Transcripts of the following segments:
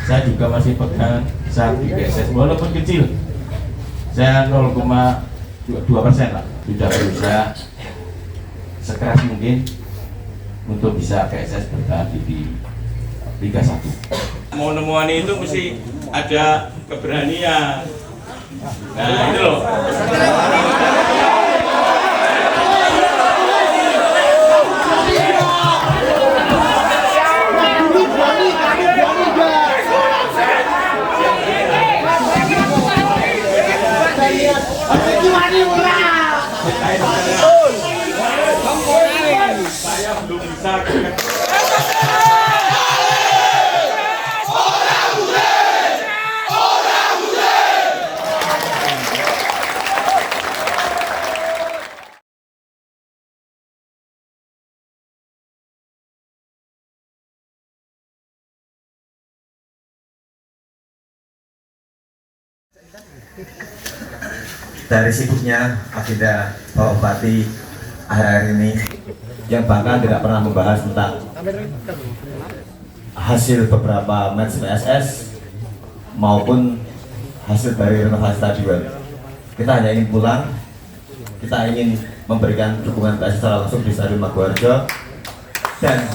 saya juga masih pegang saham di PSS walaupun kecil. Saya 0,2% lah. Sudah berusaha sekeras mungkin untuk bisa PSS bertahan di Liga 1. Mau nemuan itu mesti ada keberanian. Nah itu loh. Saya belum bisa. Dari sibuknya agenda Bapak Bupati akhir-akhir ini yang bahkan tidak pernah membahas tentang hasil beberapa match PSS maupun hasil dari renovasi stadion. Kita hanya ingin pulang, kita ingin memberikan dukungan PSS secara langsung di Stadion Maguwarjo, dan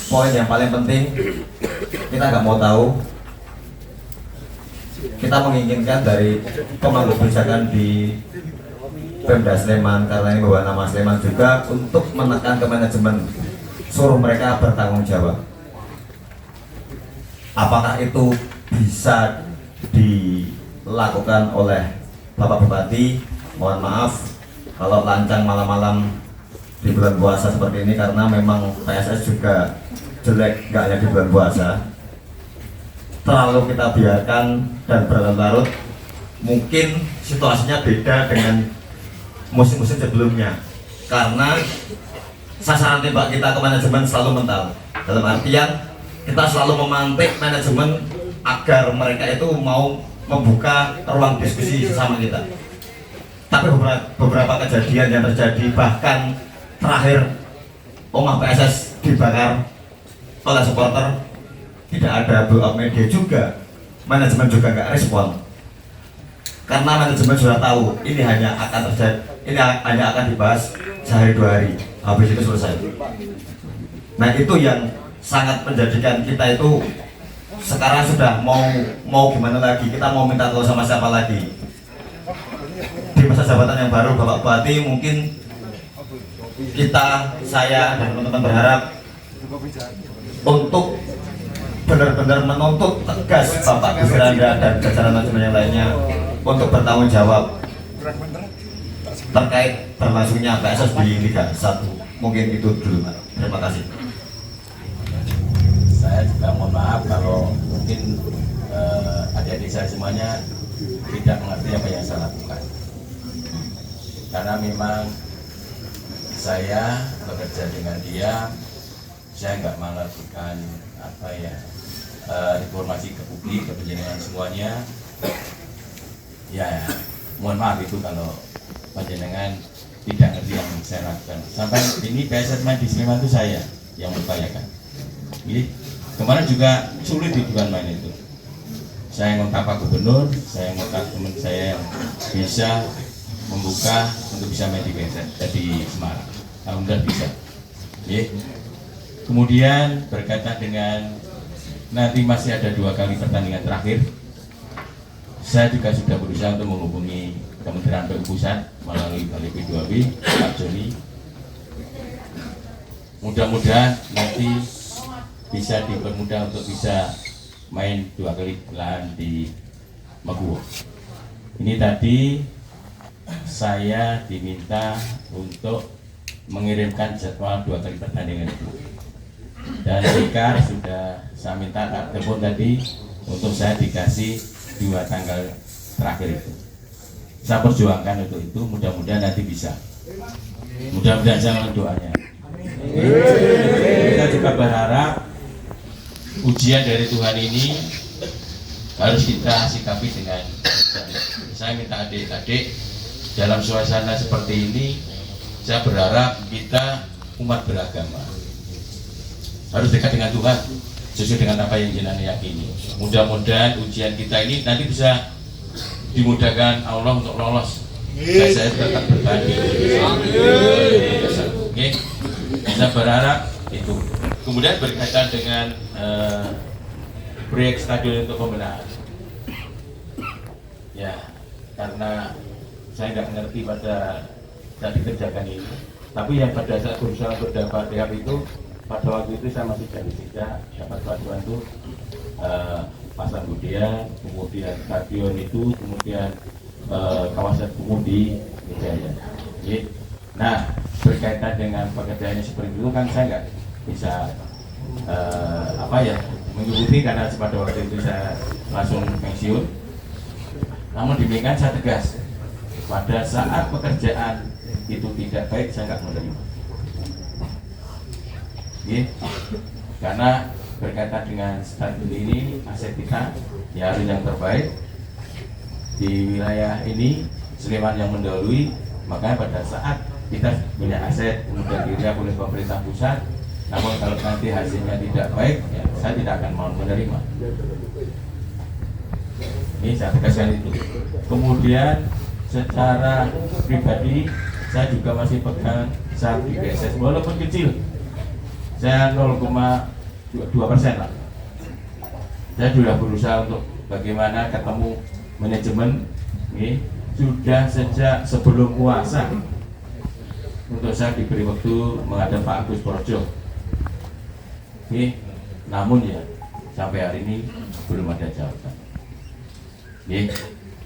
poin yang paling penting, kita nggak mau tahu, kita menginginkan dari pemangku kebijakan di Pemda Sleman, karena ini bawa nama Sleman juga, untuk menekan ke manajemen, suruh mereka bertanggung jawab. Apakah itu bisa dilakukan oleh Bapak Bupati? Mohon maaf kalau lancang malam-malam di bulan puasa seperti ini, karena memang PSS juga jelek nggak hanya di bulan puasa. Terlalu kita biarkan dan berlarut-larut, mungkin situasinya beda dengan musim-musim sebelumnya, karena sasaran tembak kita ke manajemen selalu mental, dalam artian kita selalu memantik manajemen agar mereka itu mau membuka ruang diskusi sesama kita. Tapi beberapa kejadian yang terjadi, bahkan terakhir rumah PSS dibakar oleh supporter, tidak ada blow up media juga, manajemen juga nggak respon, karena manajemen sudah tahu ini hanya akan terjadi, ini hanya akan dibahas sehari dua hari, habis itu selesai. Nah itu yang sangat menjadikan kita itu sekarang sudah mau gimana lagi, kita mau minta tahu sama siapa lagi. Di masa jabatan yang baru Bapak Bupati, mungkin saya dan teman-teman berharap untuk benar-benar menuntut tegas Bapak Gusranda dan jajaran manajemen yang lainnya untuk bertanggung jawab terkait berlangsungnya PSS di Liga 1. Mungkin itu dulu, Pak. Terima kasih. Saya juga mohon maaf kalau mungkin adik-adik saya semuanya tidak mengerti apa yang saya lakukan, karena memang saya bekerja dengan dia, saya nggak melakukan informasi ke publik, ke penjenengan semuanya. Ya, mohon maaf itu kalau penjenengan tidak ngerti yang saya lakukan. Sampai ini PSS main di Sleman itu saya yang bertanyakan. Jadi kemarin juga sulit di bukan main itu. Saya ngontak Pak Gubernur, saya ngontak teman saya yang bisa membuka untuk bisa main di PSS, di Semarang. Alhamdulillah bisa. Kemudian berkaitan dengan nanti masih ada 2 kali pertandingan terakhir, saya juga sudah berusaha untuk menghubungi Kementerian PU Pusat melalui Balai P2B, Pak Joni. Mudah-mudahan nanti bisa dipermudah untuk bisa main 2 kali bulan di Maguwo. Ini tadi saya diminta untuk mengirimkan jadwal 2 kali pertandingan itu, dan jika sudah saya minta telepon tadi untuk saya dikasih 2 tanggal terakhir itu. Saya perjuangkan untuk itu, mudah-mudahan nanti bisa. Mudah-mudahan jangan doanya. Kita juga berharap ujian dari Tuhan ini harus kita sikapi dengan, saya minta adik-adik dalam suasana seperti ini saya berharap kita umat beragama harus dekat dengan Tuhan sesuai dengan apa yang jenengan yakini. Mudah-mudahan ujian kita ini nanti bisa dimudahkan Allah untuk lolos. Saya tetap bertahan di Indonesia. Oke, saya berharap itu. Kemudian berkaitan dengan proyek stadion untuk pembenahan. Ya, karena saya nggak mengerti pada saat dikerjakan ini. Tapi yang pada saat berusaha untuk dapat rehab itu, pada waktu itu saya masih jadi sejak dapat bantuan itu pasar Budian, kemudian stadion itu, kemudian kawasan kumuh di Wijaya. Nah, berkaitan dengan pekerjaannya seperti itu kan saya nggak bisa mengikuti karena pada waktu itu saya langsung pensiun. Namun demikian saya tegas, pada saat pekerjaan itu tidak baik saya nggak menerima. Karena berkaitan dengan stadion ini aset kita ya harus yang terbaik di wilayah ini, Sleman yang mendahului. Makanya pada saat kita punya aset kemudian dilihat oleh pemerintah pusat, namun kalau nanti hasilnya tidak baik, ya saya tidak akan mau menerima. Ini saya tegaskan itu. Kemudian secara pribadi saya juga masih pegang saham di PSS walaupun kecil. Saya 0,2% lah. Saya sudah berusaha untuk bagaimana ketemu manajemen. Sudah sejak sebelum puasa untuk saya diberi waktu menghadap Pak Agus Projo. Namun ya sampai hari ini belum ada jawaban.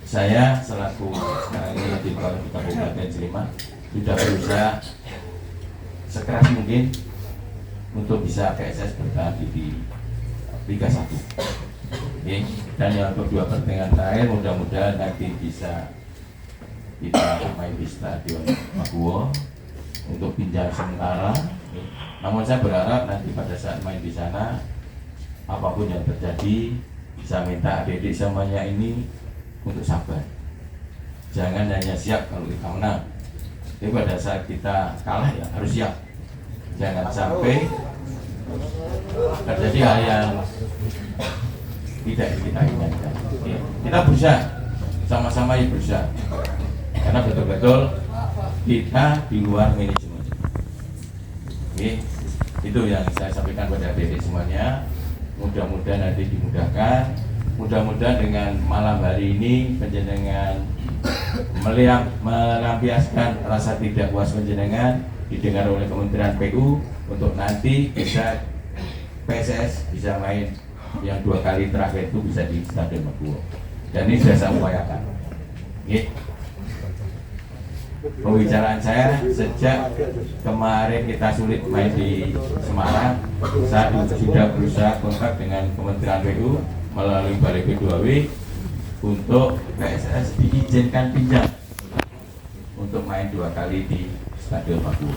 Saya selaku sekarang ini di Kabupaten Sleman sudah berusaha sekeras mungkin untuk bisa PSS bertahan di Liga 1. Dan yang kedua pertandingan terakhir mudah-mudahan nanti bisa kita main di Stadion Maguwo untuk pinjam sementara. Namun saya berharap nanti pada saat main di sana apapun yang terjadi, saya minta adik-adik semuanya ini untuk sabar. Jangan hanya siap kalau kita menang, tapi pada saat kita kalah ya harus siap. Jangan sampai terjadi hal yang tidak kita inginkan. Kita berusaha, sama-sama ya berusaha, karena betul-betul kita di luar manajemen. Itu yang saya sampaikan pada adik-adik semuanya. Mudah-mudahan nanti dimudahkan. Mudah-mudahan dengan malam hari ini panjenengan melampiaskan rasa tidak puas panjenengan didengar oleh Kementerian PU untuk nanti bisa PSS bisa main yang 2 kali terakhir itu bisa di Stadion Maguwo. Dan ini sudah saya upayakan. Pembicaraan saya sejak kemarin kita sulit main di Semarang, saya sudah berusaha kontak dengan Kementerian PU melalui Balai B2W untuk PSS diizinkan pinjam untuk main 2 kali di Stadion Maguwo.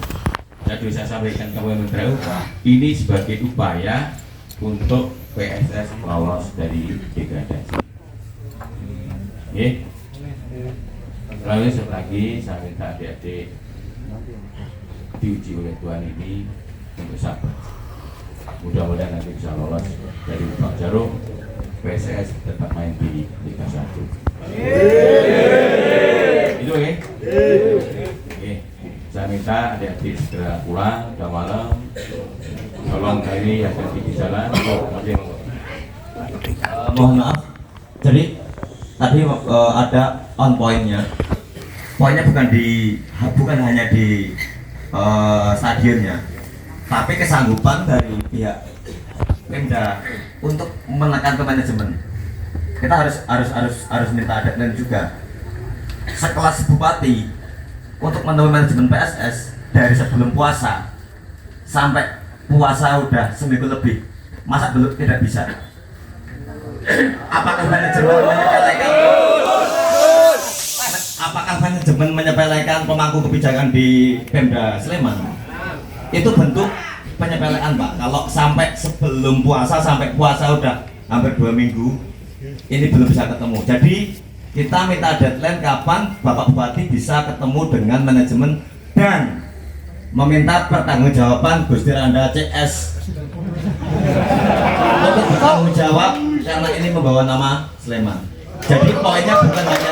Jadi saya sampaikan ke Kementerian PU ini sebagai upaya untuk PSS lolos dari degradasi. Lalu sekali lagi saya minta adik-adik diuji oleh Tuhan ini untuk sabar. Mudah-mudahan nanti bisa lolos dari Lubang Jarum, PSS tetap main di Liga 1. Itu saya minta adik-adik segera pulang, udah malam. Tolong kali yang ada di jalan. Mohon maaf. Jadi tadi ada on pointnya. Poinnya bukan hanya di stadionnya, tapi kesanggupan dari pihak Pemda untuk menekan ke manajemen. Kita harus minta dan juga sekelas bupati untuk menemui manajemen PSS dari sebelum puasa sampai puasa udah seminggu lebih, masa belum tidak bisa? Apakah manajemen menyepelekan pemangku kebijakan di Pemda Sleman? Itu bentuk penyepelekan, Pak. Kalau sampai sebelum puasa sampai puasa udah hampir 2 minggu ini belum bisa ketemu. Jadi kita minta deadline kapan Bapak Bupati bisa ketemu dengan manajemen dan meminta pertanggungjawaban Gusti Randa CS untuk bertanggung jawab karena ini membawa nama Sleman. Jadi poinnya bukan hanya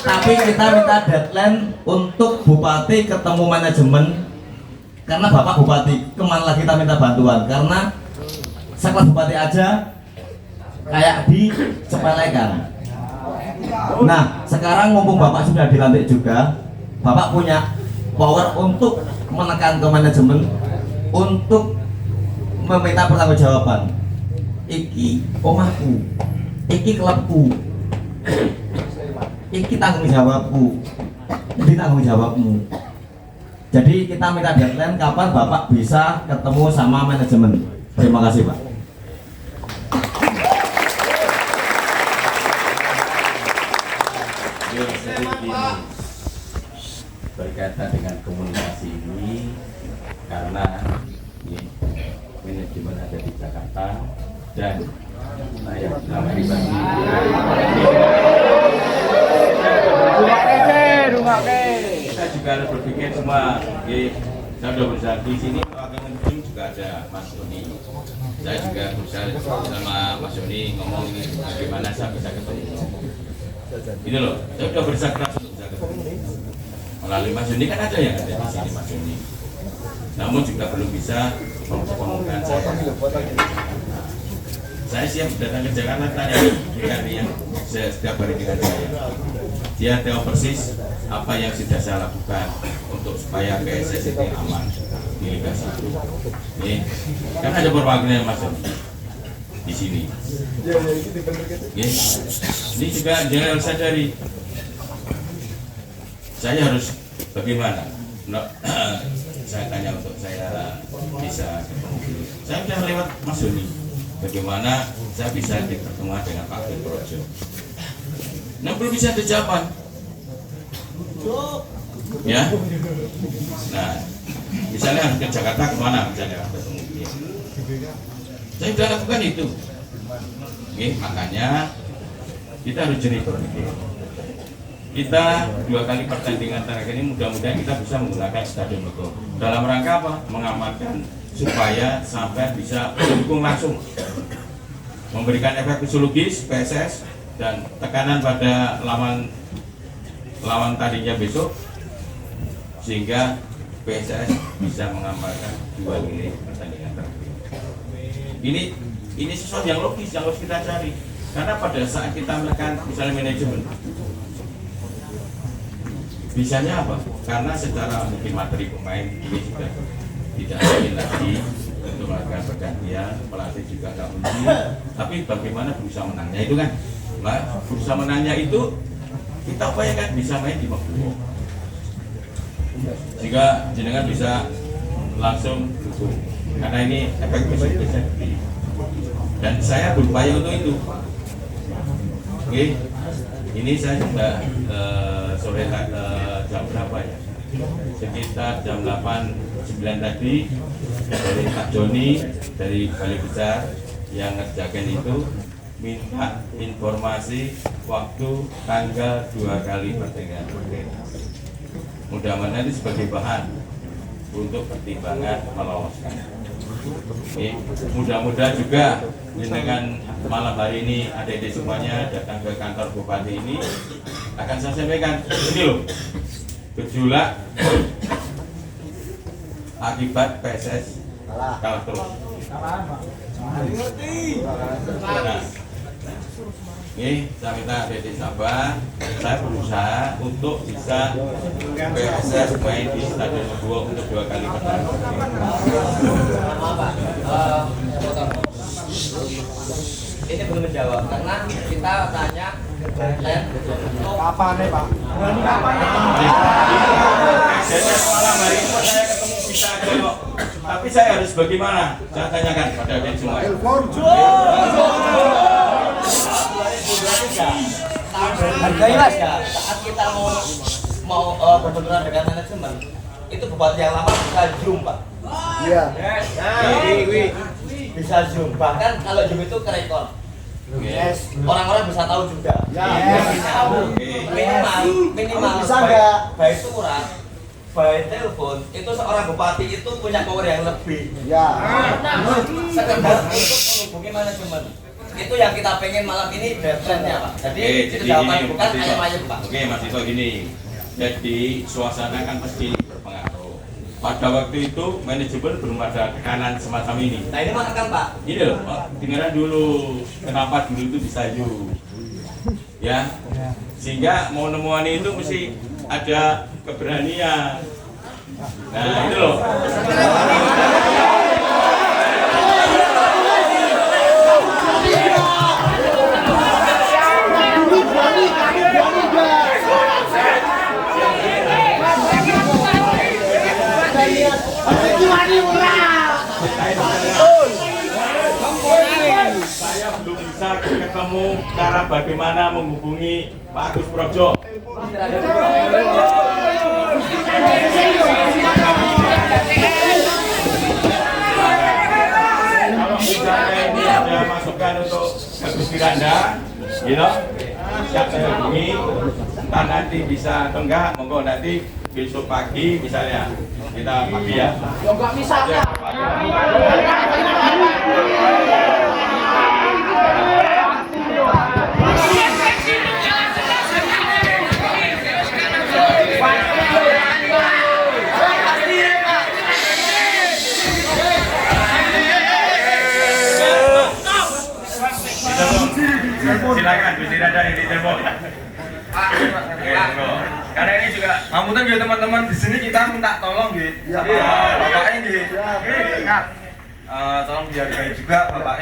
tapi kita minta deadline untuk Bupati ketemu manajemen, karena Bapak Bupati kemana lagi kita minta bantuan, karena sekelas Bupati aja kayak disepelekan. Nah sekarang mumpung Bapak sudah dilantik juga, Bapak punya power untuk menekan ke manajemen untuk meminta pertanggungjawaban. Iki omahku, iki klubku, iki tanggung jawabku, ini tanggung jawabmu. Jadi kita minta deadline kapan Bapak bisa ketemu sama manajemen. Terima kasih Pak. Jadi begini, berkaitan dengan komunikasi ini, karena ini manajemen ada di Jakarta dan saya selama ini kita juga harus berpikir semua. Saya sudah berusaha di sini, wakil menteri juga ada Mas Doni. Saya juga berusaha sama Mas Doni ngomong ini bagaimana saya bisa ketemu. Gitu loh, saya sudah berusaha keras untuk bisa ketemu. Melalui Mas Doni kan ada yang ada di sini Mas Doni. Namun juga belum bisa mempertemukan saya. Saya siap datang ke Jakarta tanya dengan yang setiap hari dengan saya. Dia tahu persis apa yang sudah saya lakukan untuk supaya PSS itu aman di Liga 1. Nih, kan ada perwakilan Mas di sini. Ini juga jangan harus sadari. Saya harus bagaimana? Saya tanya untuk saya bisa ketemu. Saya sudah lewat Mas Doni. Bagaimana saya bisa bertemu dengan Pak Bin Projo? Nah, belum bisa ada jawaban. Ya. Nah, misalnya ke Jakarta kemana? Misalnya ketemu dia. Saya sudah lakukan itu. Oke, makanya kita harus jernih berpikir. Kita 2 kali pertandingan terakhir ini mudah-mudahan kita bisa menggunakan Stadion Megawati. Dalam rangka apa? Mengamankan supaya sampai bisa mendukung langsung, memberikan efek psikologis PSS dan tekanan pada lawan tadinya besok, sehingga PSS bisa mengamankan 2 nilai pertandingan terakhir. Ini sesuatu yang logis yang harus kita cari, karena pada saat kita menekan misalnya manajemen, bisanya apa? Karena secara mungkin materi pemain ini sudah tidak mungkin lagi untuk melakukan pergantian, pelatih juga nggak mungkin. Tapi bagaimana berusaha menangnya itu kan? Berusaha menangnya itu kita upayakan bisa main di Megawati, sehingga jenengan bisa langsung dukung. Karena ini efek psikologis dan saya berupaya untuk itu. Oke, ini saya sudah sore jam berapa ya? Sekitar jam 8.09 tadi dari Pak Joni dari Balai Besar yang ngerjakan itu minta informasi waktu tanggal 2 kali pertandingan. Mudah-mudahan itu sebagai bahan untuk pertimbangan meloloskan. Mudah-mudahan juga dengan malam hari ini adik-adik semuanya datang ke kantor Bupati ini akan saya sampaikan ini loh, gejolak akibat PSS kalah terus. Nah, ini saya minta adik-adik sabar, saya berusaha untuk bisa PSS main di Stadion Megawati untuk 2 kali pertandingan. Ini belum menjawab karena kita tanya Kapan nih Pak? Kapan? Jadi malam hari ini saya ketemu bisa aja kok. Tapi saya harus bagaimana? Saya tanyakan pada kalian semua. Hargai mas ya, saat kita mau berbenturan dengan manajemen, itu bupati yang lama bisa zoom Pak. Iya. Bisa zoom, bahkan kalau zoom itu ke rekor. Orang-orang bisa tahu juga. Minimal Bisa nggak? baik surat, baik telepon, itu seorang bupati itu punya power yang lebih. Ya. Sekedar untuk menghubungi manajemen. Itu yang kita pengen malam ini deadline-nya, Pak. Jadi itu jawaban bukan ayam-ayam, Pak. Oke, Mas Tito gini. Jadi suasana kan pasti berpengaruh. Pada waktu itu manajemen belum ada tekanan semacam ini. Nah ini mana kan, Pak? Ini loh, Pak, dengeran dulu. Kenapa dulu itu bisa you? Ya, sehingga mau nemuan itu mesti ada keberanian. Nah itu loh. Saya belum bisa ketemu cara bagaimana menghubungi Pak Agus Projo. Kalau misalnya ini ada masukan untuk Agus Firanda, gitu, siap saya hubungi. Entah nanti bisa atau enggak, monggo nanti besok pagi misalnya kita pagi ya. Enggak misalnya. Silakan Bu Tiranda yang ditelepon. Karena ini juga Ngapunten nggih teman-teman, di sini kita minta tolong nggih sama Bapak nggih. Ingat, tolong dihargai juga Bapak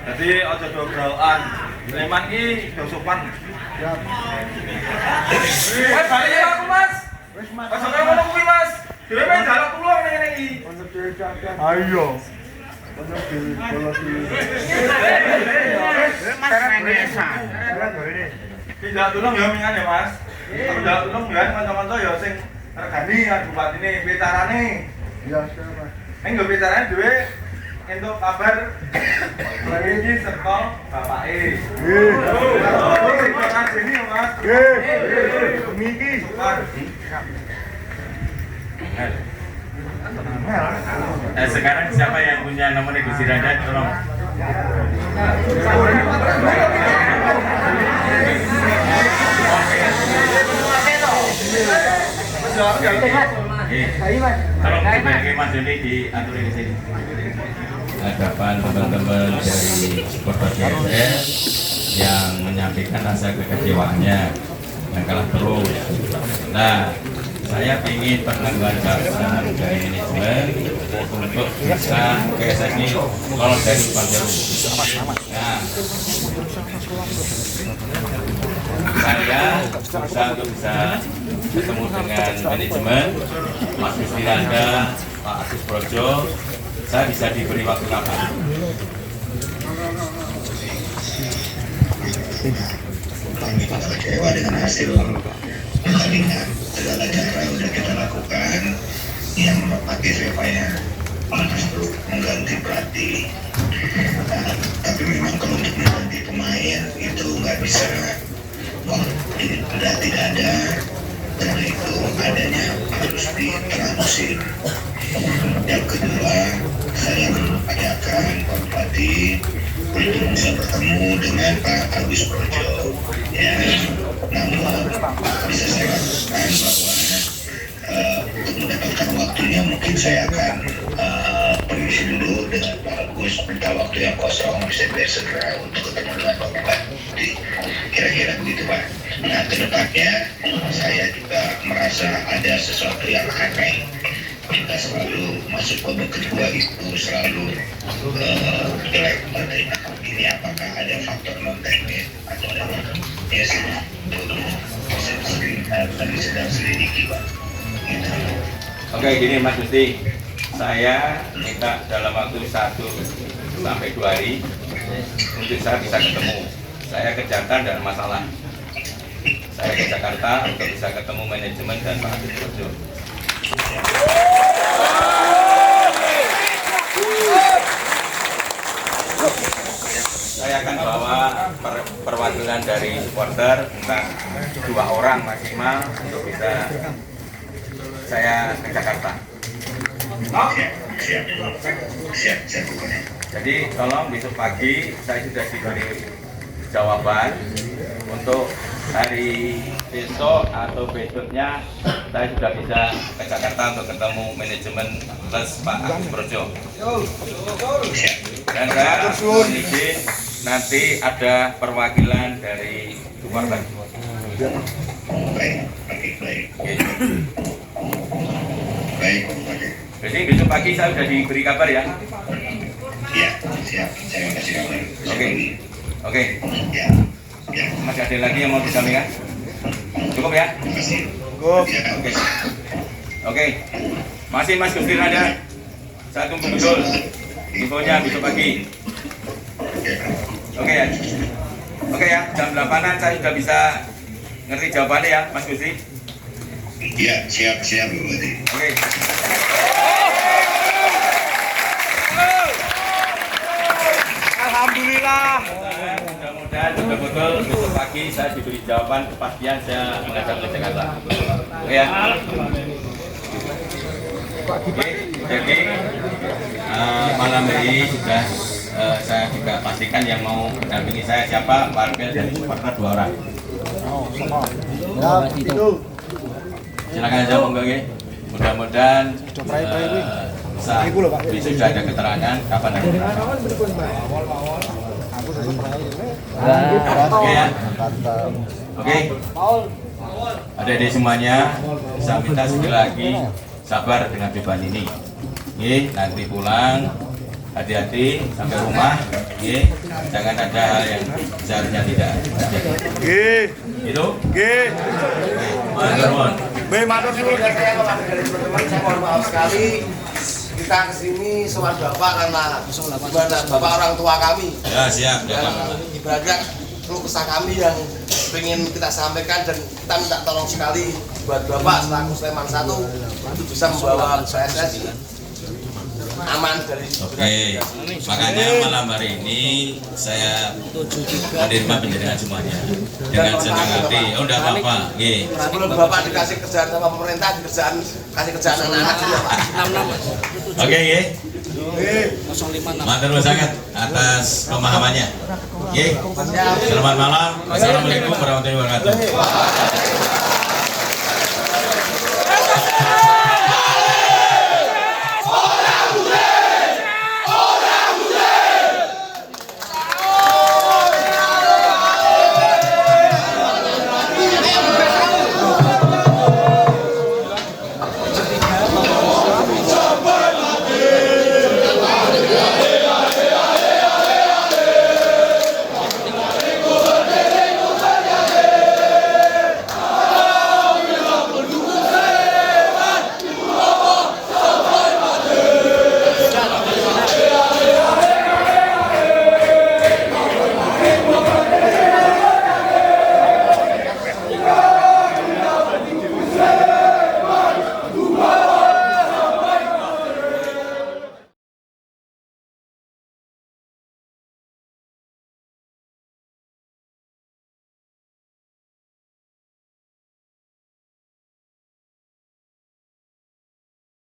Jadi aja dobrakan. Sleman iki do sopan. Balik ya aku Mas. Aja kaya ngono kuwi Mas. Dhewe men jaluk tulung ning ngene iki. Ayo. Tidak tulung ya mingan ya Mas. Aku tidak tulung ya kanca-kanca ya sing regani bupatine pitarane. Iya, siapa? Engko pitarane dhewe entuk kabar lagi iki saka bapake. Nggih. Terima kasih nih Mas. Nggih. Miki. Sekarang siapa yang punya nomor Ibu Siranda, tolong. Tolong sebagai Mas Joni diatur di sini. Hadapan teman-teman dari supporter GSS yang menyampaikan rasa kekecewaannya yang kalah terus. Nah, saya ingin pertemuan besar dari manajemen untuk bisa PSS ini lolos dari lubang jarum. Nah, saya berusaha untuk bisa ketemu dengan manajemen, Mas Firanda, Pak Agus Projo. Saya bisa diberi waktu kapan? Kami sangat kecewa dengan hasil pertandingan. Segala cara sudah kita lakukan yang memakai siapanya untuk mengganti pelatih. Nah, tapi memang kalau untuk mengganti pemain itu nggak bisa, waktu sudah tidak ada, karena itu adanya harus di tengah musim. Yang kedua, saya mengupayakan Pak Bupati untuk bisa bertemu dengan Pak Agus Projo. Ya, namun bisa saya katakan bahwa untuk mendapatkan waktunya mungkin saya akan permisi dulu dengan Pak Agus, minta waktu yang kosong bisa biar segera untuk ketemu dengan Pak Bupati. Kira-kira begitu Pak. Nah, kedepannya saya juga merasa ada sesuatu yang aneh. Kita selalu masuk babak kedua itu selalu jelek berarti ini apakah ada faktor non teknis atau ada ya sih tadi sedang selidiki Pak. Gitu. Oke, gini Mas Gusti, saya minta dalam waktu 1 sampai 2 hari untuk saya bisa ketemu. Saya ke Jakarta dan masalah. Saya ke Jakarta untuk bisa ketemu manajemen dan Pak Agus Projo. Saya saya akan bawa perwakilan dari supporter tentang 2 orang maksimal untuk bisa saya ke Jakarta. Siap pokoknya. Jadi tolong besok pagi saya sudah diberi jawaban untuk hari besok atau besoknya saya sudah bisa ke Jakarta untuk ketemu manajemen plus Pak Agus Projo. Dan saya mohon izin nanti ada perwakilan dari supporter. Baik. Oke. Baik, Oke. Jadi besok pagi saya sudah diberi kabar ya. Ya, siap. Saya kasih kabar. Oke. Ya. Masih ada lagi yang mau disampaikan? Cukup ya? Terima kasih. Ya. Oke. Masih Mas Gustir ada? Saya tunggu betul infonya besok pagi. Oke ya. Oke ya, jam 8-an saya sudah bisa ngerti jawabannya ya, Mas Gustir. Ya, siap Bupati. Oke. Alhamdulillah. Mudah-mudahan betul-betul besok pagi saya diberi jawaban kepastian saya menghadap ke Jakarta. Oke ya. Oke, jadi malam ini sudah saya juga pastikan yang mau mendampingi saya siapa, warga dan supporter 2 orang. Silakan aja monggo nggih. Mudah-mudahan bisa sudah ada keterangan kapan ada keterangan. Oke ya. Oke. Adik-adik semuanya, saya minta sekali lagi sabar dengan beban ini. Nanti pulang hati-hati sampai rumah. Jangan ada hal yang seharusnya tidak terjadi. Itu? Matur suwun. Saya mohon maaf sekali. Kita kesini sama Bapak karena gimana Bapak orang tua kami. Ya siap. Dan ibaratnya keluh kesah kami yang ingin kita sampaikan dan kita minta tolong sekali buat Bapak selaku Sleman 1 untuk bisa membawa PSS aman dari. Oke, makanya malam hari ini saya menerima penjelasan semuanya dengan senang hati. Oh, enggak apa-apa. Sebelum Bapak dikasih kerjaan sama pemerintah, kasih kerjaan anak-anak juga Pak. Oke, matur sangat atas pemahamannya. Selamat malam. Wassalamualaikum warahmatullahi wabarakatuh.